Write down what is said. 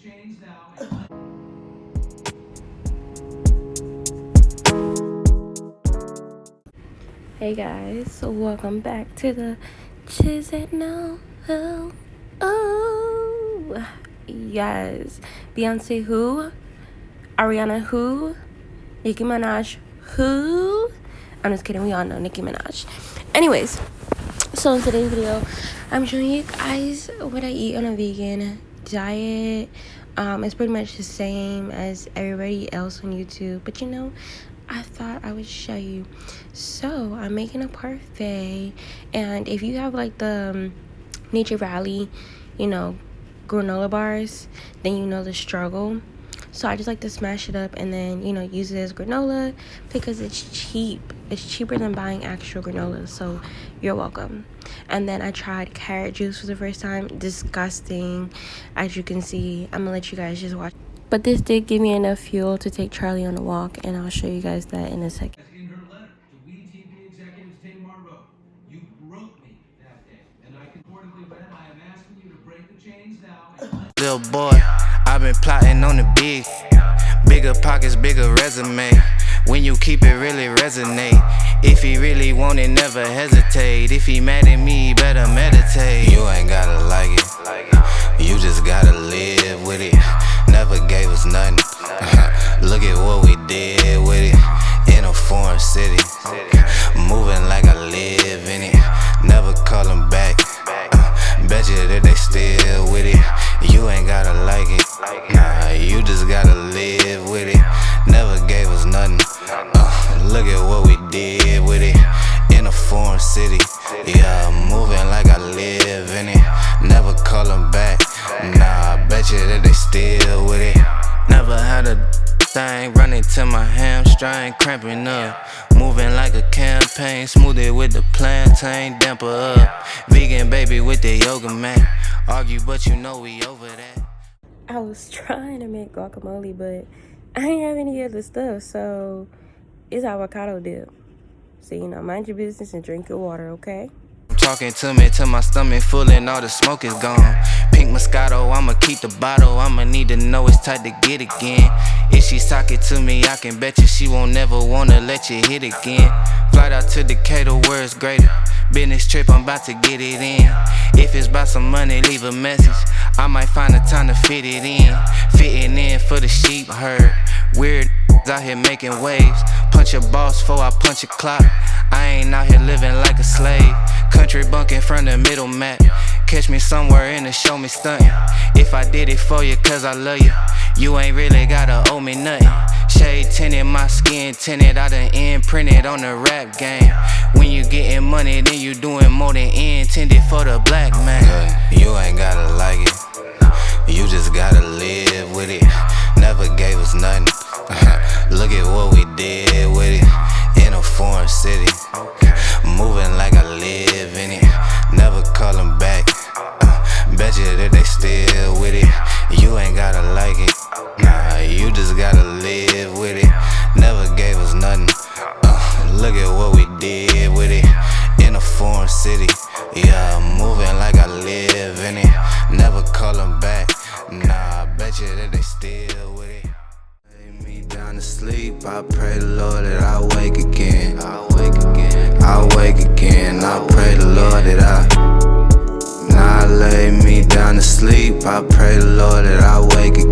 Hey guys, so welcome back to the Chiz It Now. Oh, yes. Beyonce who? Ariana who? Nicki Minaj who? I'm just kidding, we all know Nicki Minaj. Anyways, so in today's video, I'm showing you guys what I eat on a vegan diet. It's pretty much the same as everybody else on YouTube, but I thought I would show you. So I'm making a parfait, and if you have like the Nature Valley, granola bars, then you know the struggle. So I just like to smash it up and then use it as granola because it's cheap. It's cheaper than buying actual granola, so you're welcome. And then I tried carrot juice for the first time. Disgusting, as you can see. I'm gonna let you guys just watch. But this did give me enough fuel to take Charlie on a walk, and I'll show you guys that in a second. In her letter to We TV executives Tamar wrote, "You wrote me that day, and I concordantly read, I am asking you to break the chains now and let..." Little boy, I've been plotting on the bigger pockets, bigger resume. When you keep it, really resonate. If he really want it, never hesitate. If he mad at me, better meditate. You ain't gotta like it, you just gotta live with it. Never gave us nothing. Look at what we did with it. In a foreign city, moving like I live in it. Never call them back. Bet you that they still with it. You ain't gotta like it, nah, you just gotta live with it. Never gave us nothing. Look at what we did with it. In a foreign city, yeah, moving like I live in it. Never call them back, nah, bet you that they still with it. Never had a thing running to my hamstring, cramping up. Moving like a campaign, smooth it with the plantain, damper up. Vegan baby with the yoga mat. Argue, but we over that. I was trying to make guacamole, but I didn't have any other stuff, so it's avocado dip. So, mind your business and drink your water, okay? Talking to me till my stomach full and all the smoke is gone. Pink Moscato, I'ma keep the bottle. I'ma need to know it's tight to get again. If she's talking to me, I can bet you she won't never wanna let you hit again. Flight out to Decatur where it's greater. Business trip, I'm about to get it in. If it's about some money, leave a message. I might find the time to fit it in. Fitting in for the sheep herd. Weird out here making waves. Punch a boss before I punch a clock. I ain't out here living like a slave. Country bunking from the middle map. Catch me somewhere in the show me stunting. If I did it for you cause I love you, you ain't really gotta owe me nothing. Shade tinted, my skin tinted, I done imprinted on the rap game. When you getting money, then you doing more than intended for the black man. You ain't gotta like it, you just gotta live with it. Never gave us nothing. Look at what we did with it. In a foreign city, moving like I live in it. Never call them back. Bet you that they still with it. You ain't gotta like it, nah, you just gotta live with it. Never gave us nothing. Look at what we did with it. In a foreign city, yeah, moving like I live in it. Never call them back, nah, bet you that they still with it. Lay me down to sleep, I pray the Lord that I wake again. I wake again, I wake again. I pray the Lord that I lay me down to sleep, I pray the Lord that I wake again.